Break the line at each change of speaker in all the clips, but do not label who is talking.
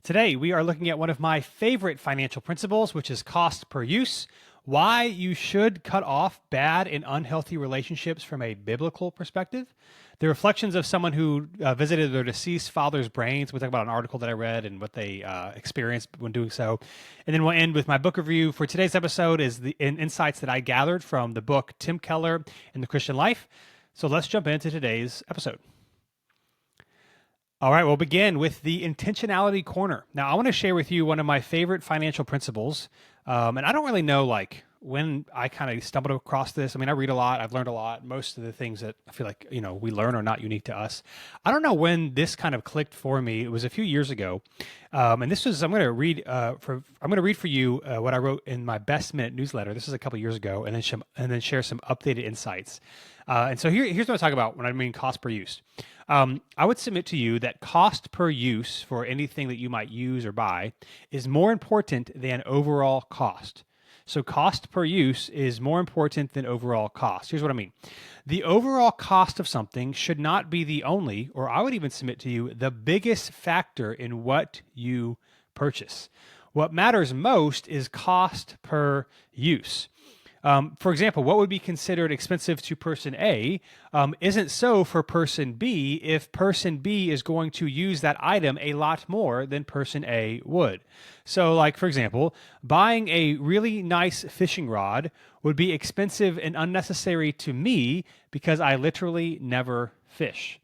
Today, we are looking at one of my favorite financial principles, which is cost per use, why you should cut off bad and unhealthy relationships from a biblical perspective, the reflections of someone who visited their deceased father's brains. We talk about an article that I read and what they experienced when doing so. And then we'll end with my book review. For today's episode is the insights that I gathered from the book Tim Keller and the Christian Life. So let's jump into today's episode. All right, we'll begin with the intentionality corner. Now, I want to share with you one of my favorite financial principles. And I don't really know when I kind of stumbled across this. I mean, I read a lot. I've learned a lot. Most of the things that I feel like, we learn are not unique to us. I don't know when this kind of clicked for me. It was a few years ago. And this was, I'm going to read for you what I wrote in my Best Minute newsletter. This is a couple years ago, and then share some updated insights. And so here's what I talk about when I mean cost per use. I would submit to you that cost per use for anything that you might use or buy is more important than overall cost. So cost per use is more important than overall cost. Here's what I mean. The overall cost of something should not be the only, or I would even submit to you, the biggest factor in what you purchase. What matters most is cost per use. For example, what would be considered expensive to person A isn't so for person B if person B is going to use that item a lot more than person A would. So for example, buying a really nice fishing rod would be expensive and unnecessary to me because I literally never fish.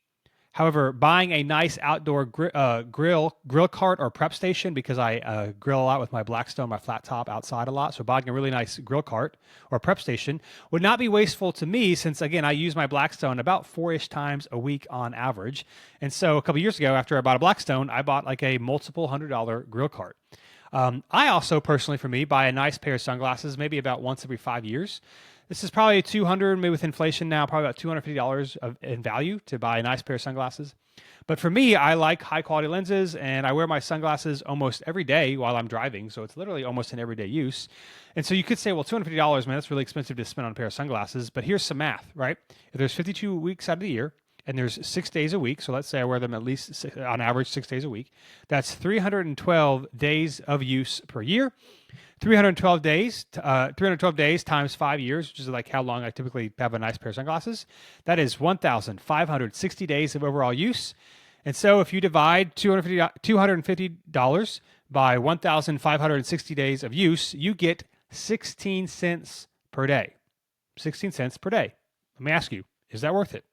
However, buying a nice outdoor grill cart or prep station, because I grill a lot with my Blackstone, my flat top outside a lot, so buying a really nice grill cart or prep station would not be wasteful to me since, again, I use my Blackstone about 4-ish times a week on average. And so a couple years ago, after I bought a Blackstone, I bought a multiple $100 grill cart. I also, personally for me, buy a nice pair of sunglasses maybe about once every 5 years. This is probably $200, maybe with inflation now, probably about $250 in value to buy a nice pair of sunglasses. But for me, I like high quality lenses, and I wear my sunglasses almost every day while I'm driving. So it's literally almost an everyday use. And so you could say, well, $250, man, that's really expensive to spend on a pair of sunglasses. But here's some math, right? If there's 52 weeks out of the year, and there's 6 days a week, so let's say I wear them at least on average 6 days a week, that's 312 days of use per year. 312 days times 5 years, which is how long I typically have a nice pair of sunglasses. That is 1,560 days of overall use. And so if you divide $250 by 1,560 days of use, you get 16 cents per day. 16 cents per day. Let me ask you, is that worth it?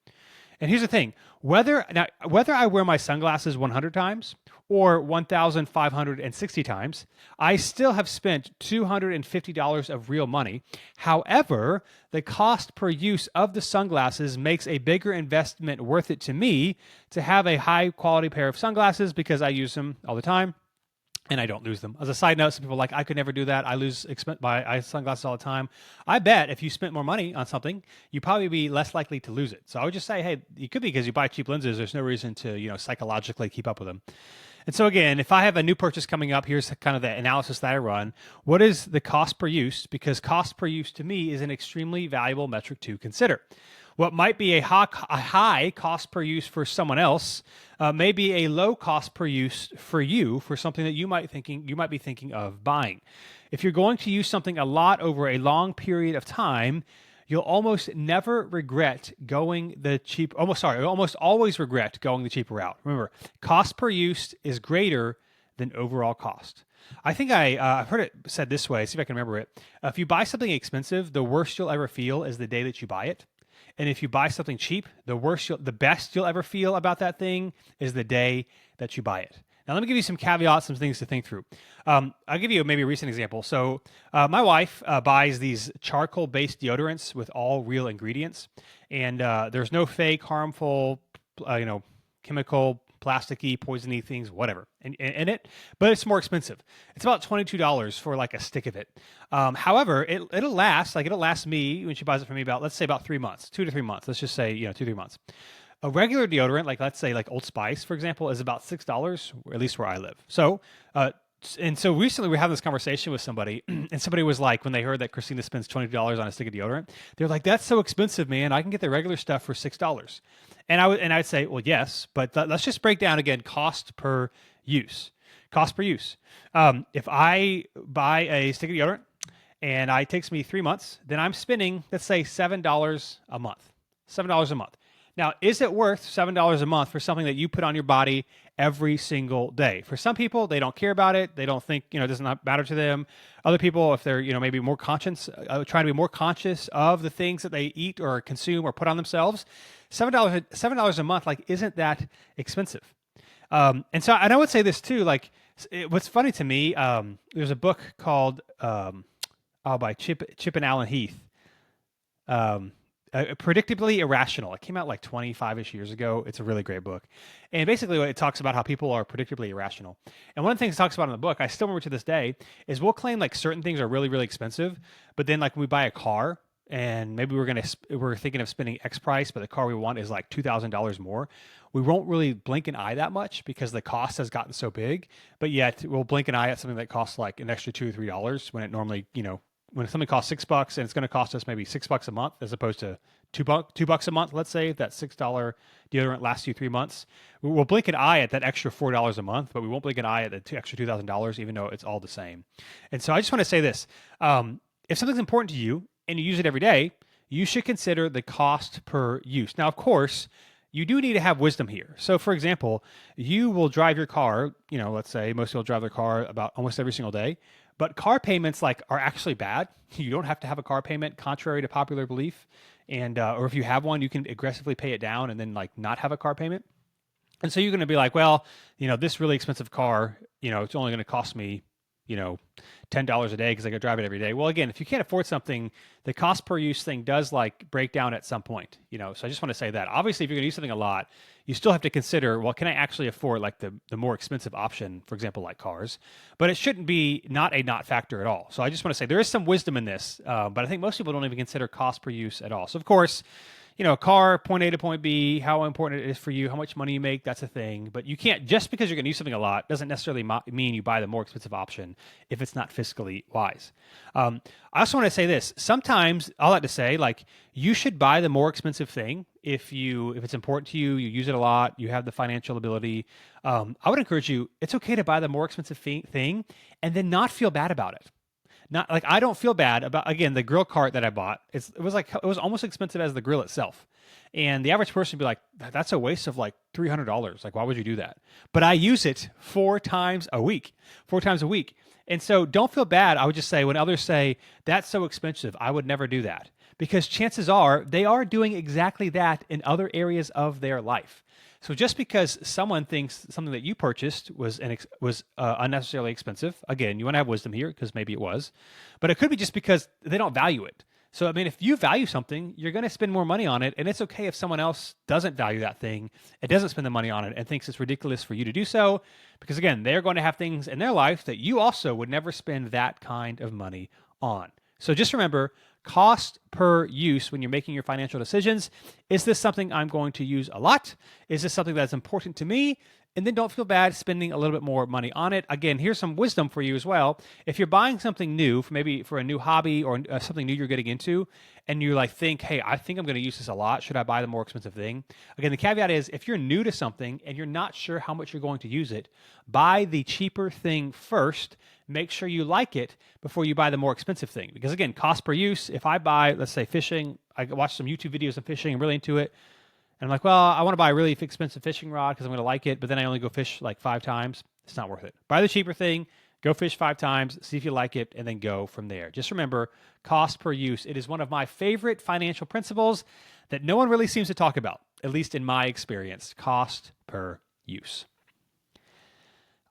And here's the thing, whether I wear my sunglasses 100 times or 1,560 times, I still have spent $250 of real money. However, the cost per use of the sunglasses makes a bigger investment worth it to me to have a high quality pair of sunglasses because I use them all the time. And I don't lose them. As a side note, some people are like, I could never do that. I lose my sunglasses all the time. I bet if you spent more money on something, you'd probably be less likely to lose it. So I would just say, hey, it could be because you buy cheap lenses. There's no reason to, psychologically keep up with them. And so again, if I have a new purchase coming up, here's kind of the analysis that I run. What is the cost per use? Because cost per use to me is an extremely valuable metric to consider. What might be a high cost per use for someone else may be a low cost per use for you for something that you might be thinking of buying. If you're going to use something a lot over a long period of time, you'll almost never regret going the cheap. You'll almost always regret going the cheaper route. Remember, cost per use is greater than overall cost. I think I've heard it said this way. See if I can remember it. If you buy something expensive, the worst you'll ever feel is the day that you buy it. And if you buy something cheap, the best you'll ever feel about that thing is the day that you buy it. Now, let me give you some caveats, some things to think through. I'll give you maybe a recent example. So my wife buys these charcoal-based deodorants with all real ingredients. And there's no fake, harmful, chemical, plasticky, poisony things, whatever, in it, but it's more expensive. It's about $22 for a stick of it. However, it'll last me when she buys it from me let's say about 3 months, 2 to 3 months. Let's just say, 2-3 months. A regular deodorant, let's say Old Spice, for example, is about $6, at least where I live. So, and so recently we were having this conversation with somebody, and somebody was like, when they heard that Christina spends $20 on a stick of deodorant, they're like, "That's so expensive, man. I can get the regular stuff for $6." And I'd say, well, yes, but let's just break down again cost per use. Cost per use. If I buy a stick of deodorant and it takes me 3 months, then I'm spending, let's say, $7 a month. $7 a month. Now, is it worth $7 a month for something that you put on your body every single day? For some people, they don't care about it. They don't think, it does not matter to them. Other people, if they're, maybe more conscious, trying to be more conscious of the things that they eat or consume or put on themselves, $7 a month, like, isn't that expensive? And I would say this too, like, what's funny to me, there's a book called, by Chip and Alan Heath, Predictably Irrational. It came out like 25-ish years ago. It's a really great book. And basically it talks about how people are predictably irrational. And one of the things it talks about in the book, I still remember to this day, is we'll claim like certain things are really, really expensive, but then like when we buy a car and maybe we're thinking of spending X price, but the car we want is like $2,000 more, we won't really blink an eye that much because the cost has gotten so big, but yet we'll blink an eye at something that costs like an extra $2 or $3 when it normally, when something costs $6 and it's going to cost us maybe $6 a month as opposed to $2 a month, let's say that $6 deodorant lasts you 3 months, we'll blink an eye at that extra $4 a month, but we won't blink an eye at the extra $2,000, even though it's all the same. And so I just want to say this: if something's important to you and you use it every day, you should consider the cost per use. Now, of course, you do need to have wisdom here. So, for example, you will drive your car. Let's say most people drive their car about almost every single day. But car payments are actually bad. You don't have to have a car payment, contrary to popular belief. And or if you have one, you can aggressively pay it down and then not have a car payment. And so you're going to be like, well, this really expensive car, it's only going to cost me, $10 a day because I could drive it every day. Well, again, if you can't afford something, the cost per use thing does break down at some point, So I just want to say that. Obviously, if you're going to use something a lot, you still have to consider, well, can I actually afford the more expensive option, for example, like cars? But it shouldn't be not factor at all. So I just want to say there is some wisdom in this, but I think most people don't even consider cost per use at all. So of course, a car, point A to point B, how important it is for you, how much money you make, that's a thing. But you can't, just because you're going to use something a lot, doesn't necessarily mean you buy the more expensive option if it's not fiscally wise. I also want to say this. Sometimes, I'll have to say, you should buy the more expensive thing if it's important to you, you use it a lot, you have the financial ability. I would encourage you, it's okay to buy the more expensive thing and then not feel bad about it. Not I don't feel bad about, again, the grill cart that I bought. It was almost expensive as the grill itself. And the average person would be like, that's a waste of $300. Why would you do that? But I use it 4 times a week. And so don't feel bad. I would just say, when others say that's so expensive, I would never do that, because chances are they are doing exactly that in other areas of their life. So just because someone thinks something that you purchased was unnecessarily expensive, again, you want to have wisdom here because maybe it was, but it could be just because they don't value it. So, I mean, if you value something, you're going to spend more money on it, and it's okay if someone else doesn't value that thing and doesn't spend the money on it and thinks it's ridiculous for you to do so, because again, they're going to have things in their life that you also would never spend that kind of money on. So just remember, cost per use when you're making your financial decisions. Is this something I'm going to use a lot? Is this something that's important to me? And then don't feel bad spending a little bit more money on it. Again, here's some wisdom for you as well. If you're buying something new, maybe for a new hobby or something new you're getting into, and you think, hey, I think I'm going to use this a lot. Should I buy the more expensive thing? Again, the caveat is, if you're new to something and you're not sure how much you're going to use it, buy the cheaper thing first. Make sure you like it before you buy the more expensive thing. Because again, cost per use, if I buy, let's say, fishing, I watch some YouTube videos of fishing, I'm really into it. And I'm like, well, I want to buy a really expensive fishing rod because I'm going to like it, but then I only go fish 5 times. It's not worth it. Buy the cheaper thing, go fish 5 times, see if you like it, and then go from there. Just remember, cost per use. It is one of my favorite financial principles that no one really seems to talk about, at least in my experience. Cost per use.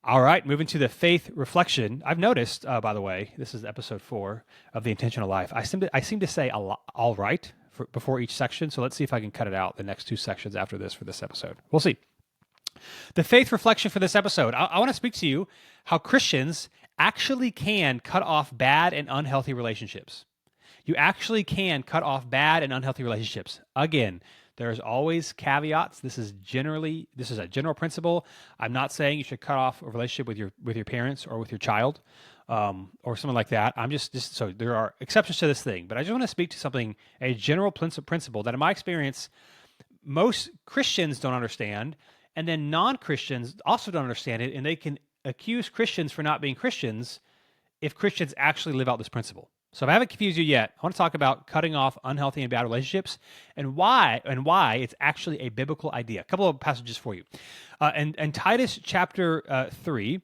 All right, moving to the faith reflection. I've noticed, by the way, this is episode 4 of The Intentional Life. I seem to say all right before each section, so let's see if I can cut it out the next 2 sections after this for this episode. We'll see. The faith reflection for this episode. I want to speak to you how Christians actually can cut off bad and unhealthy relationships. You actually can cut off bad and unhealthy relationships. Again, there's always caveats. This is a general principle. I'm not saying you should cut off a relationship with your parents or with your child, or something like that. I'm just so there are exceptions to this thing, but I just want to speak to a general principle that in my experience, most Christians don't understand, and then non-Christians also don't understand it, and they can accuse Christians for not being Christians if Christians actually live out this principle. So if I haven't confused you yet, I want to talk about cutting off unhealthy and bad relationships and why it's actually a biblical idea. A couple of passages for you. And Titus chapter 3,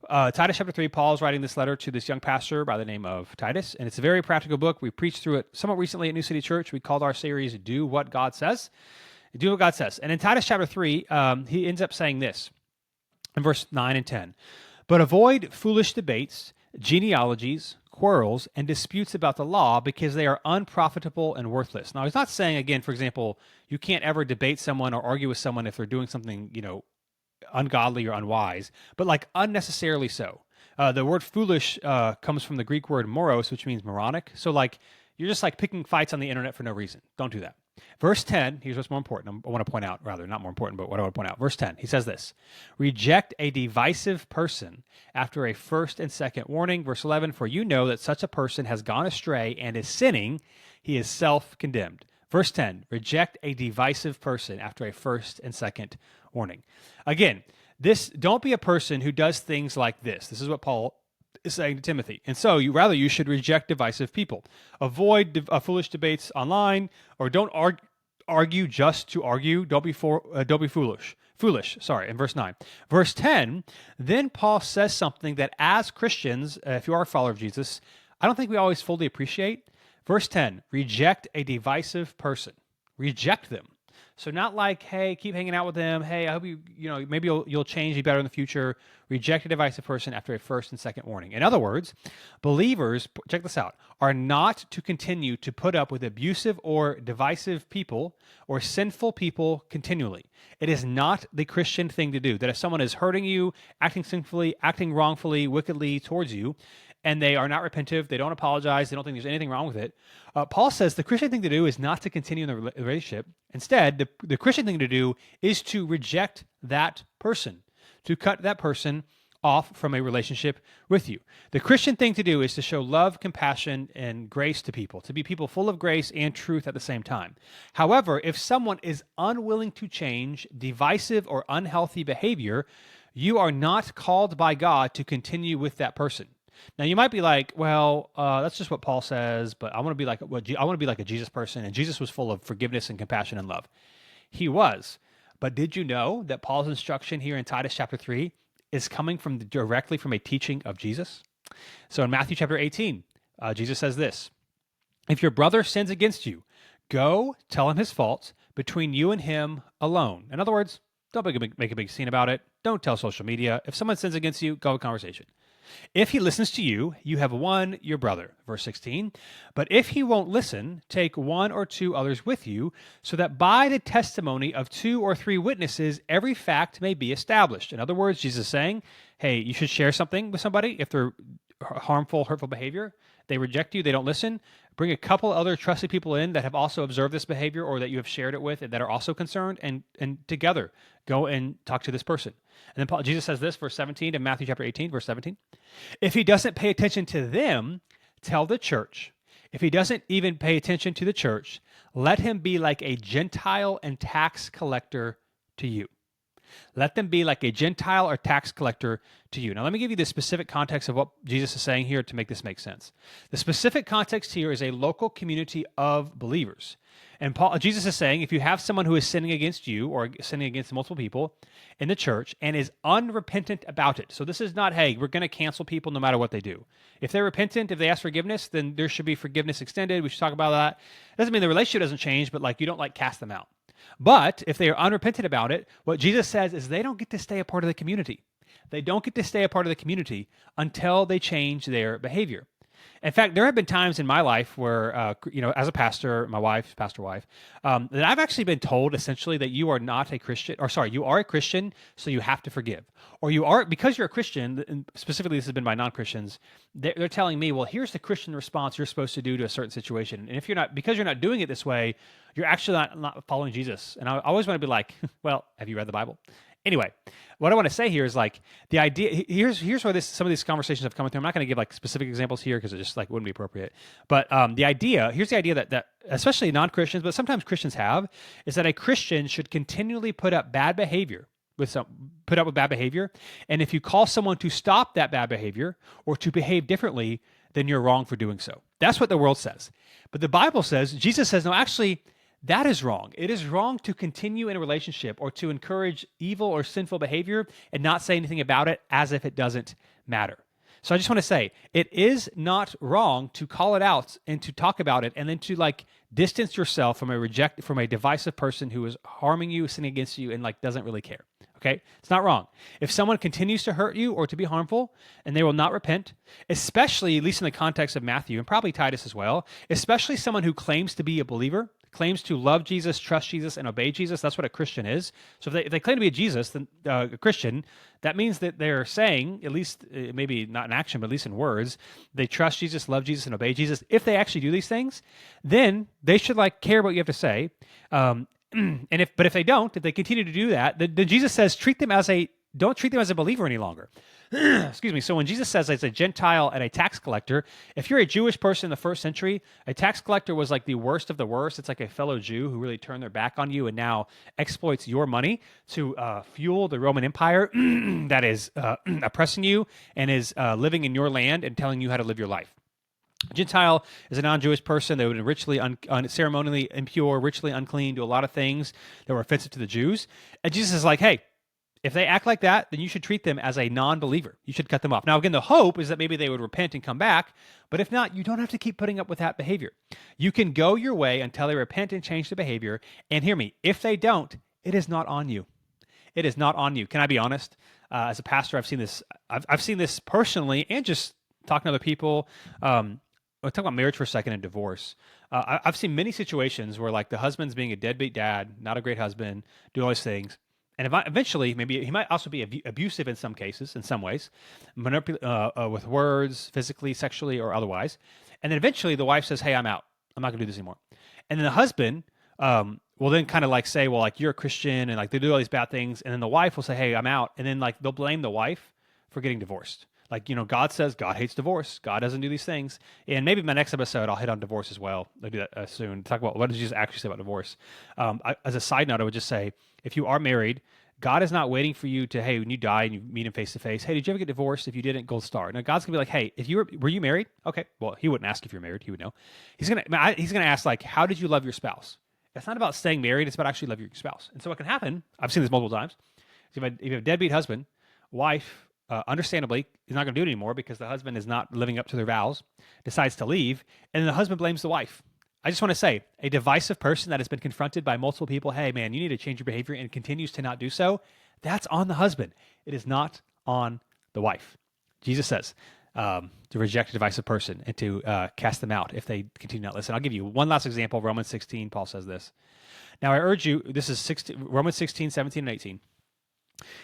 Paul is writing this letter to this young pastor by the name of Titus, and it's a very practical book. We preached through it somewhat recently at New City Church. We called our series Do What God Says. Do what God says. And in Titus chapter 3, he ends up saying this in verse 9 and 10. But avoid foolish debates, genealogies, quarrels, and disputes about the law, because they are unprofitable and worthless. Now, he's not saying, again, for example, you can't ever debate someone or argue with someone if they're doing something, ungodly or unwise, but like unnecessarily so. The word foolish comes from the Greek word moros, which means moronic. So like you're just like picking fights on the internet for no reason. Don't do that. Verse 10, here's what's more important. I want to point out, rather, not more important, but what I want to point out. Verse 10, he says this, reject a divisive person after a first and second warning. Verse 11, for you know that such a person has gone astray and is sinning. He is self-condemned. Verse 10, reject a divisive person after a first and second warning. Again, don't be a person who does things like this. This is what Paul is saying to Timothy. And so you should reject divisive people. Avoid foolish debates online, or don't argue just to argue. Don't be foolish. In verse 9. Verse 10, then Paul says something that as Christians, if you are a follower of Jesus, I don't think we always fully appreciate. Verse 10, reject a divisive person. Reject them. So not like, hey, keep hanging out with them. Hey, I hope maybe you'll change, be better in the future. Reject a divisive person after a first and second warning. In other words, believers, check this out, are not to continue to put up with abusive or divisive people or sinful people continually. It is not the Christian thing to do. That if someone is hurting you, acting sinfully, acting wrongfully, wickedly towards you, and they are not repentive, they don't apologize, they don't think there's anything wrong with it. Paul says the Christian thing to do is not to continue in the relationship. Instead, the Christian thing to do is to reject that person, to cut that person off from a relationship with you. The Christian thing to do is to show love, compassion, and grace to people, to be people full of grace and truth at the same time. However, if someone is unwilling to change, divisive or unhealthy behavior, you are not called by God to continue with that person. Now you might be like, well, that's just what Paul says, but I want to be like a Jesus person, and Jesus was full of forgiveness and compassion and love. He was, but did you know that Paul's instruction here in Titus chapter 3 is coming directly from a teaching of Jesus? So in Matthew chapter 18, Jesus says this: "If your brother sins against you, go tell him his faults between you and him alone." In other words, don't make a big scene about it. Don't tell social media. If someone sins against you, go have a conversation. If he listens to you, you have won your brother. Verse 16, but if he won't listen, take one or two others with you, so that by the testimony of 2 or 3 witnesses, every fact may be established. In other words, Jesus is saying, hey, you should share something with somebody if they're harmful, hurtful behavior. They reject you, they don't listen. Bring a couple other trusted people in that have also observed this behavior or that you have shared it with and that are also concerned, and together go and talk to this person. And then Jesus says this, verse 17 in Matthew chapter 18, verse 17. If he doesn't pay attention to them, tell the church. If he doesn't even pay attention to the church, let him be like a Gentile and tax collector to you. Let them be like a Gentile or tax collector to you. Now, let me give you the specific context of what Jesus is saying here to make this make sense. The specific context here is a local community of believers. And Jesus is saying, if you have someone who is sinning against you or sinning against multiple people in the church and is unrepentant about it. So this is not, hey, we're going to cancel people no matter what they do. If they're repentant, if they ask forgiveness, then there should be forgiveness extended. We should talk about that. It doesn't mean the relationship doesn't change, but you don't cast them out. But if they are unrepentant about it, what Jesus says is they don't get to stay a part of the community. They don't get to stay a part of the community until they change their behavior. In fact, there have been times in my life where, as a pastor, pastor wife, that I've actually been told essentially that you are not a Christian, you are a Christian, so you have to forgive. Or you are, because you're a Christian, and specifically this has been by non-Christians, they're telling me, well, here's the Christian response you're supposed to do to a certain situation. And if because you're not doing it this way, you're actually not following Jesus. And I always want to be like, well, have you read the Bible? Anyway, what I want to say here is the idea. Here's where some of these conversations have come through. I'm not going to give specific examples here because it just wouldn't be appropriate. But here's the idea that especially non-Christians, but sometimes Christians have, is that a Christian should continually put up bad behavior put up with bad behavior. And if you call someone to stop that bad behavior or to behave differently, then you're wrong for doing so. That's what the world says. But the Bible says, Jesus says, no, actually, that is wrong. It is wrong to continue in a relationship or to encourage evil or sinful behavior and not say anything about it as if it doesn't matter. So I just want to say, it is not wrong to call it out and to talk about it and then to distance yourself from a divisive person who is harming you, sinning against you, and doesn't really care. Okay? It's not wrong. If someone continues to hurt you or to be harmful and they will not repent, especially, at least in the context of Matthew and probably Titus as well, especially someone who claims to be a believer, claims to love Jesus, trust Jesus, and obey Jesus. That's what a Christian is. So if they claim to be a Christian, that means that they're saying, at least maybe not in action, but at least in words, they trust Jesus, love Jesus, and obey Jesus. If they actually do these things, then they should care what you have to say. But if they don't, if they continue to do that, then Jesus says, don't treat them as a believer any longer. Excuse me. So when Jesus says it's a Gentile and a tax collector, if you're a Jewish person in the first century, a tax collector was the worst of the worst. It's like a fellow Jew who really turned their back on you and now exploits your money to fuel the Roman Empire that is oppressing you and is living in your land and telling you how to live your life. A Gentile is a non-Jewish person that would be ritually ceremonially impure, ritually unclean, do a lot of things that were offensive to the Jews. And Jesus is like, hey, if they act like that, then you should treat them as a non-believer. You should cut them off. Now, again, the hope is that maybe they would repent and come back, but if not, you don't have to keep putting up with that behavior. You can go your way until they repent and change the behavior, and hear me, if they don't, it is not on you. It is not on you. Can I be honest? As a pastor, I've seen this. I've seen this personally, and just talking to other people. We'll talk about marriage for a second and divorce. I've seen many situations where the husband's being a deadbeat dad, not a great husband, do all these things. And eventually, maybe he might also be abusive in some cases, in some ways, with words, physically, sexually, or otherwise. And then eventually the wife says, hey, I'm out. I'm not going to do this anymore. And then the husband will then kind of say, well, you're a Christian, and they do all these bad things. And then the wife will say, hey, I'm out. And then they'll blame the wife for getting divorced. God says God hates divorce. God doesn't do these things. And maybe in my next episode, I'll hit on divorce as well. I'll do that soon. Talk about what does Jesus actually say about divorce. As a side note, I would just say, if you are married, God is not waiting for you to, hey, when you die and you meet him face to face, hey, did you ever get divorced? If you didn't, gold star. Now, God's going to be like, hey, if were you married? Okay. Well, he wouldn't ask if you're married. He would know. He's going to ask, how did you love your spouse? It's not about staying married. It's about actually loving your spouse. And so what can happen, I've seen this multiple times, if you have a deadbeat husband, wife, understandably, is not going to do it anymore because the husband is not living up to their vows, decides to leave, and then the husband blames the wife. I just want to say, a divisive person that has been confronted by multiple people, hey, man, you need to change your behavior, and continues to not do so, that's on the husband. It is not on the wife. Jesus says to reject a divisive person and to cast them out if they continue not listen. I'll give you one last example. Romans 16, Paul says this. Now I urge you, this is Romans 16, 17, and 18.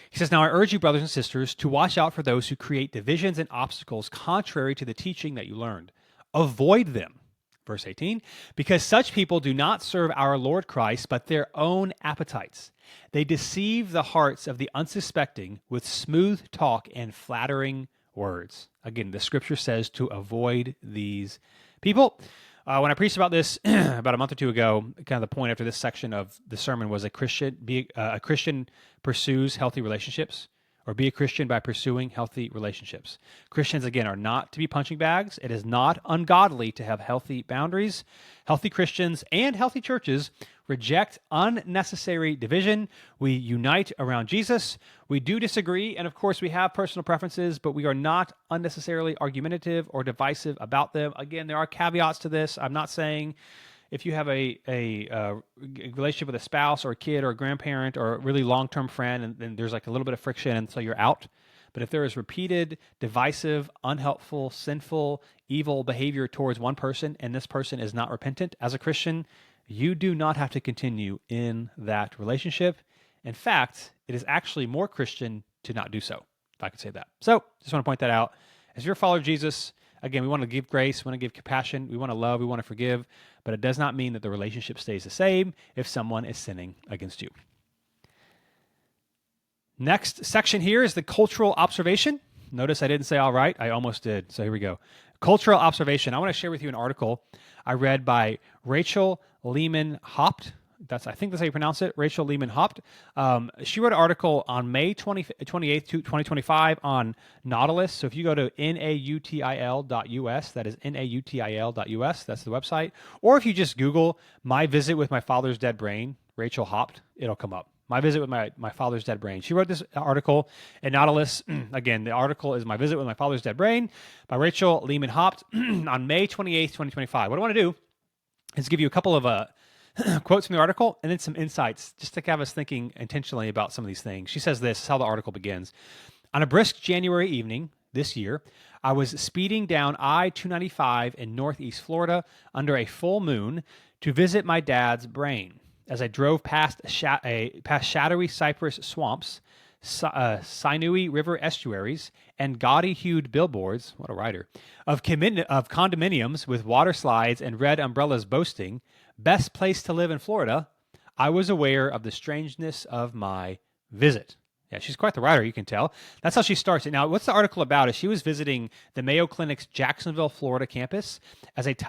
He says, now I urge you, brothers and sisters, to watch out for those who create divisions and obstacles contrary to the teaching that you learned. Avoid them. Verse 18, because such people do not serve our Lord Christ, but their own appetites. They deceive the hearts of the unsuspecting with smooth talk and flattering words. Again, the scripture says to avoid these people. When I preached about this about a month or two ago, kind of the point after this section of the sermon was a Christian pursues healthy relationships, or be a Christian by pursuing healthy relationships. Christians, again, are not to be punching bags. It is not ungodly to have healthy boundaries. Healthy Christians and healthy churches reject unnecessary division. We unite around Jesus. We do disagree, and of course, we have personal preferences, but we are not unnecessarily argumentative or divisive about them. Again, there are caveats to this. I'm not saying if you have a relationship with a spouse or a kid or a grandparent or a really long-term friend, and then there's a little bit of friction, and so you're out. But if there is repeated, divisive, unhelpful, sinful, evil behavior towards one person, and this person is not repentant as a Christian, you do not have to continue in that relationship. In fact, it is actually more Christian to not do so, if I could say that. So just want to point that out. As you're a follower of Jesus, again, we want to give grace, we want to give compassion, we want to love, we want to forgive, but it does not mean that the relationship stays the same if someone is sinning against you. Next section here is the cultural observation. Notice I didn't say all right, I almost did, so here we go. Cultural observation. I want to share with you an article I read by Rachel Lehman Haupt. I think that's how you pronounce it, Rachel Lehman Haupt. She wrote an article on May 28th, 2025 on Nautilus. So if you go to nautil.us, that is nautil.us, that's the website. Or if you just Google My Visit with My Father's Dead Brain, Rachel Haupt, it'll come up. My Visit with My Father's Dead Brain. She wrote this article at Nautilus. Again, the article is My Visit with My Father's Dead Brain by Rachel Lehman Haupt on May 28th, 2025. What I want to do is give you a couple of quotes from the article and then some insights just to have us thinking intentionally about some of these things. She says this is how the article begins. On a brisk January evening this year, I was speeding down I-295 in Northeast Florida under a full moon to visit my dad's brain. As I drove past shadowy cypress swamps, sinewy river estuaries, and gaudy-hued billboards, what a writer, of condominiums with water slides and red umbrellas boasting, best place to live in Florida, I was aware of the strangeness of my visit. Yeah, she's quite the writer, you can tell. That's how she starts it. Now, what's the article about? Is she was visiting the Mayo Clinic's Jacksonville, Florida campus,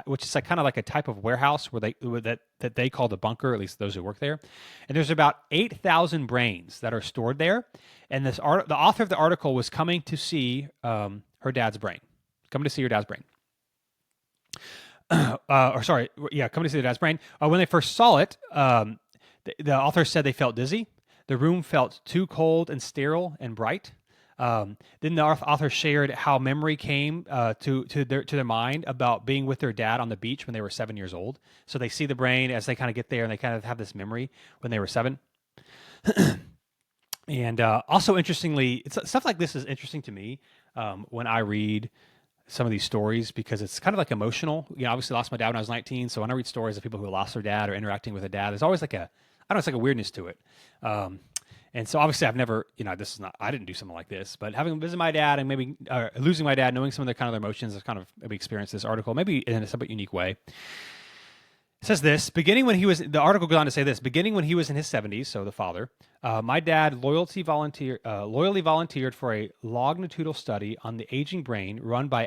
which is kind of like a type of warehouse that they call the bunker, at least those who work there. And there's about 8,000 brains that are stored there. And the author of the article was coming to see her dad's brain. Coming to see her dad's brain. Coming to see their dad's brain. When they first saw it, the author said they felt dizzy. The room felt too cold and sterile and bright. Then the author shared how memory came to their mind about being with their dad on the beach when they were 7 years old. So they see the brain as they kind of get there, and they kind of have this memory when they were 7. And also, interestingly, stuff like this is interesting to me when I read some of these stories because it's kind of like emotional. You know, obviously, I lost my dad when I was 19, so when I read stories of people who lost their dad or interacting with a dad, there's always it's like a weirdness to it. And so obviously I've never, I didn't do something like this, but having visited my dad and maybe losing my dad, knowing some of their kind of their emotions, I've kind of maybe experienced this article, maybe in a somewhat unique way. It says this, the article goes on to say this, beginning when he was in his 70s, so the father, my dad loyally volunteered for a longitudinal study on the aging brain run by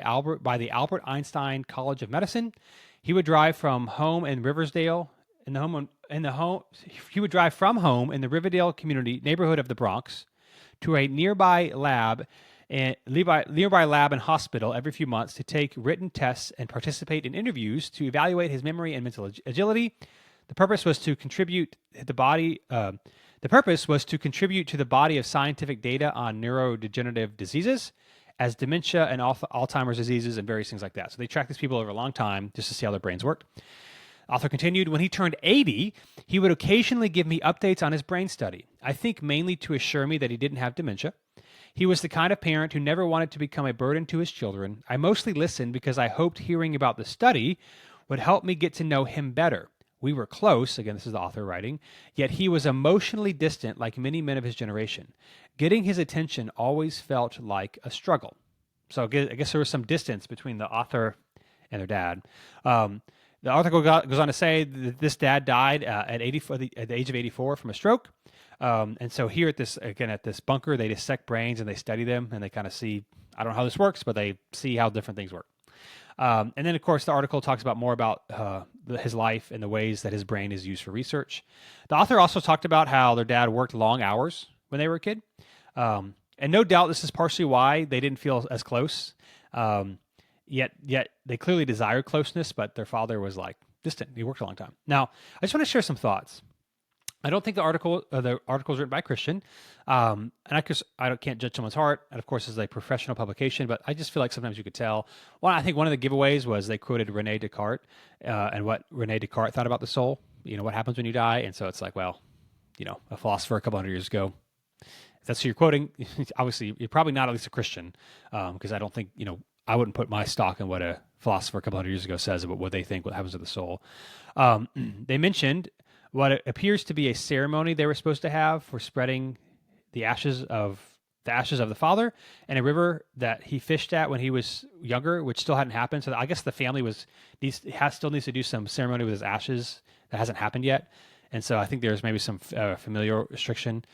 the Albert Einstein College of Medicine. He would drive from home in Riversdale, he would drive from home in the Riverdale neighborhood of the Bronx to a nearby lab and hospital every few months to take written tests and participate in interviews to evaluate his memory and mental agility. The purpose was to contribute to the body of scientific data on neurodegenerative diseases, as dementia and Alzheimer's diseases and various things like that. So they tracked these people over a long time just to see how their brains worked. Author continued, when he turned 80, he would occasionally give me updates on his brain study, I think mainly to assure me that he didn't have dementia. He was the kind of parent who never wanted to become a burden to his children. I mostly listened because I hoped hearing about the study would help me get to know him better. We were close, again, this is the author writing, yet he was emotionally distant like many men of his generation. Getting his attention always felt like a struggle. So I guess there was some distance between the author and their dad. The article goes on to say that this dad died at the age of 84 from a stroke. And so here at this bunker, they dissect brains and they study them and they kind of see, I don't know how this works, but they see how different things work. And then, of course, the article talks about more about his life and the ways that his brain is used for research. The author also talked about how their dad worked long hours when they were a kid. And no doubt this is partially why they didn't feel as close. Yet they clearly desired closeness, but their father was like distant. He worked a long time. Now, I just want to share some thoughts. I don't think the article is written by a Christian, and I can't judge someone's heart. And of course, it's a professional publication, but I just feel like sometimes you could tell. Well, I think one of the giveaways was they quoted Rene Descartes and what Rene Descartes thought about the soul. You know, what happens when you die, and so it's like, well, a philosopher a couple hundred years ago. If that's who you're quoting, obviously you're probably not at least a Christian, because I don't think I wouldn't put my stock in what a philosopher a couple hundred years ago says about what they think, what happens to the soul. They mentioned what appears to be a ceremony they were supposed to have for spreading the ashes of the father in a river that he fished at when he was younger, which still hadn't happened. So I guess the family still needs to do some ceremony with his ashes that hasn't happened yet. And so I think there's maybe some familial restriction.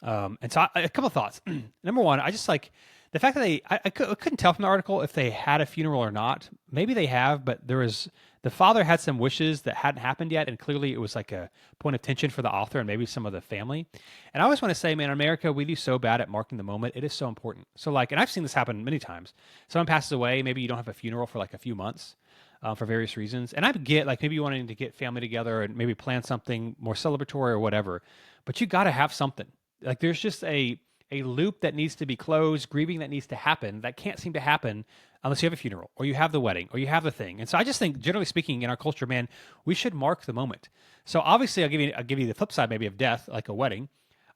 And so a couple of thoughts. Number one, I just like the fact that I couldn't tell from the article if they had a funeral or not. Maybe they have, but the father had some wishes that hadn't happened yet, and clearly it was like a point of tension for the author and maybe some of the family. And I always want to say, man, in America, we do so bad at marking the moment. It is so important. So like, and I've seen this happen many times. Someone passes away, maybe you don't have a funeral for like a few months. For various reasons. And I get like maybe you wanting to get family together and maybe plan something more celebratory or whatever, but you got to have something. Like there's just a loop that needs to be closed, grieving that needs to happen that can't seem to happen unless you have a funeral or you have the wedding or you have the thing. And so I just think, generally speaking, in our culture, man, we should mark the moment. So obviously, I'll give you the flip side, maybe of death, like a wedding.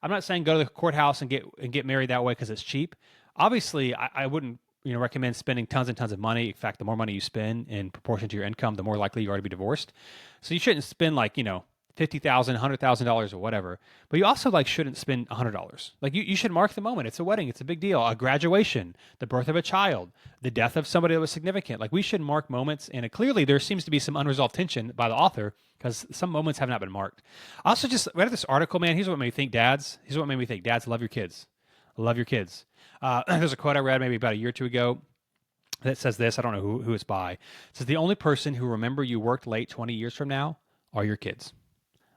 I'm not saying go to the courthouse and get married that way because it's cheap. Obviously, I wouldn't recommend spending tons and tons of money. In fact, the more money you spend in proportion to your income, the more likely you are to be divorced. So you shouldn't spend like $50,000, $100,000 or whatever. But you also like shouldn't spend $100. Like you should mark the moment. It's a wedding. It's a big deal. A graduation, the birth of a child, the death of somebody that was significant. Like we should mark moments. And clearly there seems to be some unresolved tension by the author because some moments have not been marked. I also just read this article, man. Here's what made me think, dads. Here's what made me think, dads, love your kids. Love your kids. There's a quote I read maybe about a year or two ago that says this. I don't know who it's by. It says, the only person who remember you worked late 20 years from now are your kids.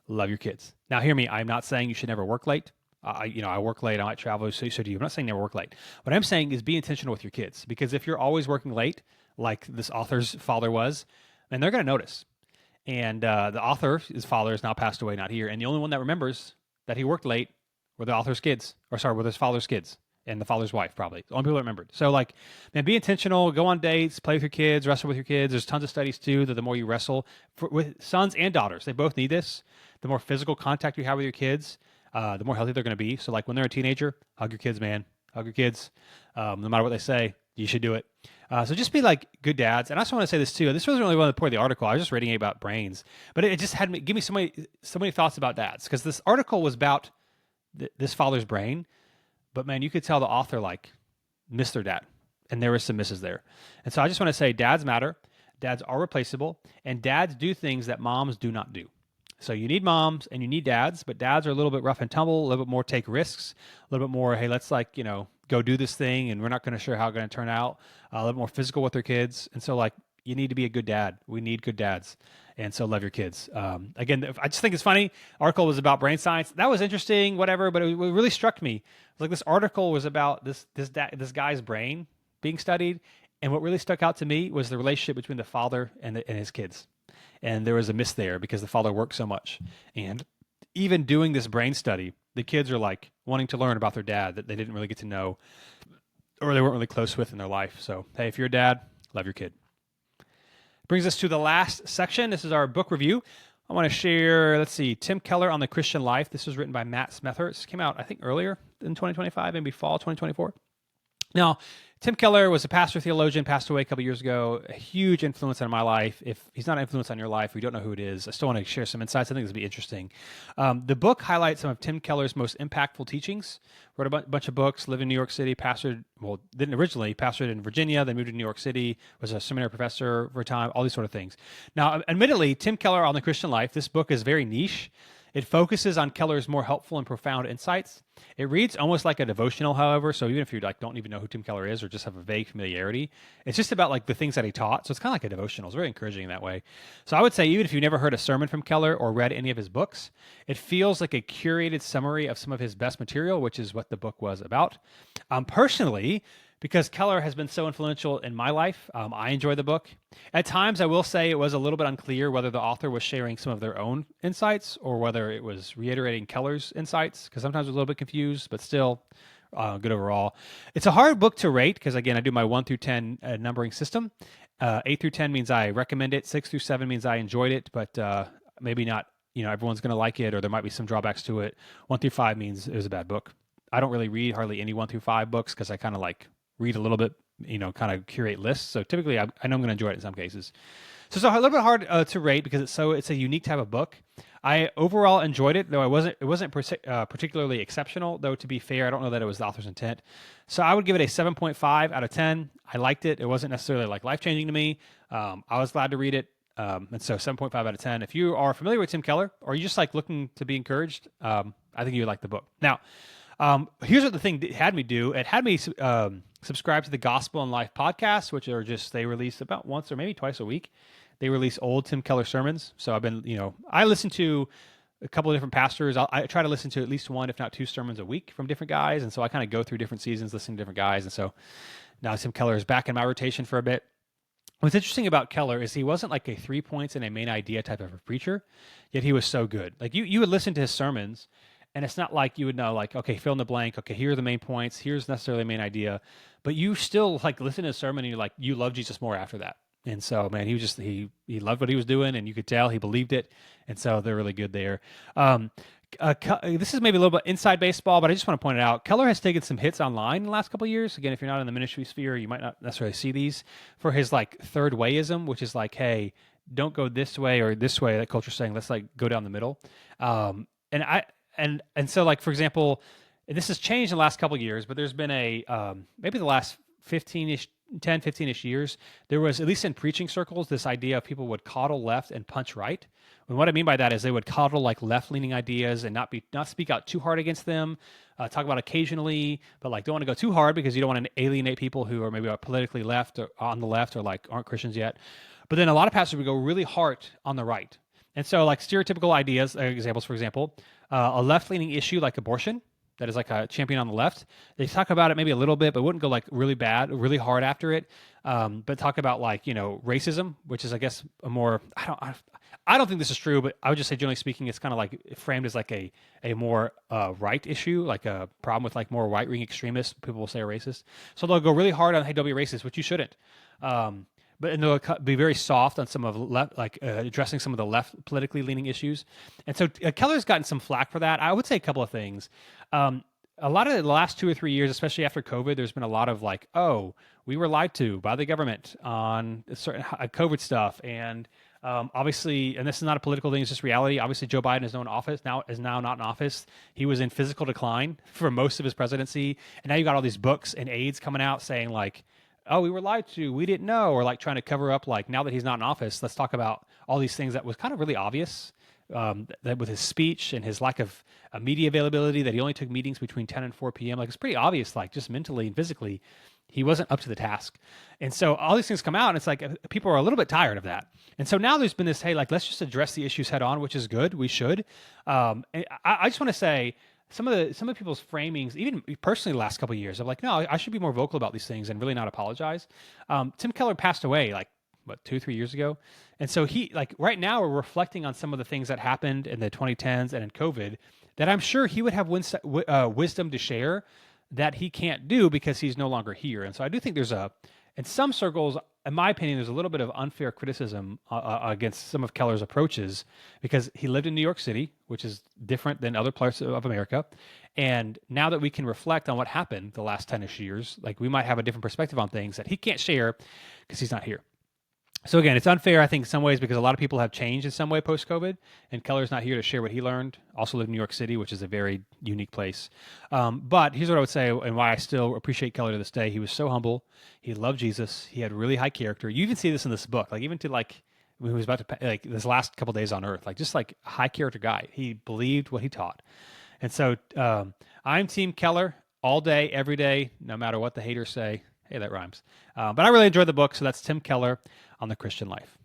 Love your kids. Now, hear me. I'm not saying you should never work late. I work late. I might travel, so do you. I'm not saying never work late. What I'm saying is be intentional with your kids, because if you're always working late, like this author's father was, then they're going to notice. And the author, his father is now passed away, not here. And the only one that remembers that he worked late were the author's kids, were his father's kids and the father's wife, probably. The only people that remembered. So, like, man, be intentional, go on dates, play with your kids, wrestle with your kids. There's tons of studies, too, that the more you wrestle with sons and daughters, they both need this. The more physical contact you have with your kids, the more healthy they're going to be. So, like, when they're a teenager, hug your kids, man. Hug your kids. No matter what they say, you should do it. So just be like good dads. And I also want to say this, too. This wasn't really one of the point of the article. I was just reading about brains. But it just had me give me so many thoughts about dads. Because this article was about this father's brain. But man, you could tell the author like missed their dad, and there was some misses there. And so I just want to say, dads matter. Dads are replaceable, and dads do things that moms do not do. So you need moms and you need dads, but dads are a little bit rough and tumble, a little bit more take risks, a little bit more, hey, let's go do this thing, and we're not going to sure how it's going to turn out. A little more physical with their kids, and so like you need to be a good dad. We need good dads. And so love your kids. Again, I just think it's funny. Article was about brain science. That was interesting, whatever, but it really struck me. It was like this article was about this guy's brain being studied. And what really stuck out to me was the relationship between the father and his kids. And there was a miss there because the father worked so much. And even doing this brain study, the kids are like wanting to learn about their dad that they didn't really get to know or they weren't really close with in their life. So, hey, if you're a dad, love your kid. Brings us to the last section. This is our book review. I want to share, Tim Keller on the Christian Life. This was written by Matt Smether. This came out, I think, earlier in 2025, maybe fall 2024. Now, Tim Keller was a pastor, theologian, passed away a couple years ago. A huge influence on my life. If he's not an influence on your life, or you don't know who it is, I still want to share some insights. I think this will be interesting. The book highlights some of Tim Keller's most impactful teachings. Wrote a bunch of books, lived in New York City, pastored in Virginia, then moved to New York City, was a seminary professor for a time, all these sort of things. Now, admittedly, Tim Keller on the Christian Life, this book is very niche. It focuses on Keller's more helpful and profound insights. It reads almost like a devotional, however, so even if you don't even know who Tim Keller is or just have a vague familiarity, it's just about the things that he taught. So it's kind of like a devotional. It's very encouraging in that way. So I would say even if you never heard a sermon from Keller or read any of his books, it feels like a curated summary of some of his best material, which is what the book was about. Personally, because Keller has been so influential in my life, I enjoy the book. At times, I will say it was a little bit unclear whether the author was sharing some of their own insights or whether it was reiterating Keller's insights, because sometimes I was a little bit confused, but still good overall. It's a hard book to rate because, again, I do my 1 through 10 numbering system. 8 through 10 means I recommend it. 6 through 7 means I enjoyed it, but maybe not, everyone's going to like it or there might be some drawbacks to it. 1 through 5 means it was a bad book. I don't really read hardly any 1 through 5 books because I kind of read a little bit, kind of curate lists. So typically I know I'm going to enjoy it in some cases. So it's a little bit hard to rate because it's a unique type of book. I overall enjoyed it, though it wasn't particularly exceptional, though to be fair, I don't know that it was the author's intent. So I would give it a 7.5 out of 10. I liked it. It wasn't necessarily life-changing to me. I was glad to read it. And so 7.5 out of 10. If you are familiar with Tim Keller or you just looking to be encouraged, I think you would like the book. Now, here's what the thing had me do. It had me subscribe to the Gospel and Life podcast, which are just, they release about once or maybe twice a week. They release old Tim Keller sermons. So I've been, I listen to a couple of different pastors. I try to listen to at least one, if not two sermons a week from different guys. And so I kind of go through different seasons, listening to different guys. And so now Tim Keller is back in my rotation for a bit. What's interesting about Keller is he wasn't like a 3 points and a main idea type of a preacher, yet he was so good. Like you would listen to his sermons, and it's not like you would know, like, okay, fill in the blank. Okay, here are the main points. Here's necessarily the main idea, but you still like listen to his sermon, and you're like, you love Jesus more after that. And so, man, he loved what he was doing, and you could tell he believed it. And so they're really good there. This is maybe a little bit inside baseball, but I just want to point it out. Keller has taken some hits online in the last couple of years. Again, if you're not in the ministry sphere, you might not necessarily see these for his like third wayism, which is like, hey, don't go this way or this way. That culture's saying, let's like go down the middle. And so like, for example, this has changed in the last couple of years, but there's been maybe the last 15-ish years, there was, at least in preaching circles, this idea of people would coddle left and punch right. And what I mean by that is they would coddle like left-leaning ideas and not speak out too hard against them, talk about occasionally, but like don't want to go too hard because you don't want to alienate people who are maybe politically left or on the left or like aren't Christians yet. But then a lot of pastors would go really hard on the right. And so like stereotypical ideas, examples, for example, a left-leaning issue like abortion, that is like a champion on the left. They talk about it maybe a little bit, but wouldn't go like really hard after it. But talk about like, racism, which is, I guess, a more, I don't think this is true, but I would just say generally speaking, it's kind of like framed as like a more right issue, like a problem with like more right-wing extremists. People will say are racist. So they'll go really hard on, hey, don't be racist, which you shouldn't. But they'll be very soft on some of left, like addressing some of the left politically leaning issues. And so Keller's gotten some flack for that. I would say a couple of things. A lot of the last 2 or 3 years, especially after COVID, there's been a lot of like, oh, we were lied to by the government on certain COVID stuff. And obviously, and this is not a political thing, it's just reality. Obviously, Joe Biden is now not in office. He was in physical decline for most of his presidency. And now you got all these books and aides coming out saying like, oh, we were lied to, we didn't know, or like trying to cover up, like, now that he's not in office, let's talk about all these things that was kind of really obvious, that with his speech and his lack of media availability, that he only took meetings between 10 and 4 p.m. Like, it's pretty obvious, like, just mentally and physically, he wasn't up to the task. And so all these things come out, and it's like people are a little bit tired of that. And so now there's been this, hey, like, let's just address the issues head on, which is good. We should. And I just want to say, some of people's framings, even personally the last couple of years, of like, no, I should be more vocal about these things and really not apologize. Tim Keller passed away like, 2-3 years ago. And so he, like, right now we're reflecting on some of the things that happened in the 2010s and in COVID that I'm sure he would have wisdom to share that he can't do because he's no longer here. And so I do think there's in some circles, in my opinion, there's a little bit of unfair criticism against some of Keller's approaches because he lived in New York City, which is different than other parts of America. And now that we can reflect on what happened the last 10-ish years, like, we might have a different perspective on things that he can't share because he's not here. So again, it's unfair, I think, in some ways because a lot of people have changed in some way post-COVID, and Keller's not here to share what he learned. Also lived in New York City, which is a very unique place. But here's what I would say, and why I still appreciate Keller to this day. He was so humble. He loved Jesus. He had really high character. You even see this in this book, like even to like when he was about to, like this last couple days on earth, like just like a high character guy. He believed what he taught. And so I'm Team Keller all day, every day, no matter what the haters say. Hey, that rhymes. But I really enjoyed the book. So that's Tim Keller on the Christian Life.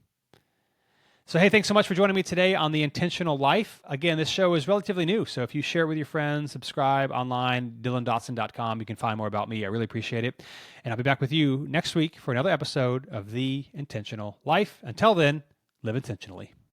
So, hey, thanks so much for joining me today on The Intentional Life. Again, this show is relatively new. So if you share it with your friends, subscribe online, DylanDodson.com, you can find more about me. I really appreciate it. And I'll be back with you next week for another episode of The Intentional Life. Until then, live intentionally.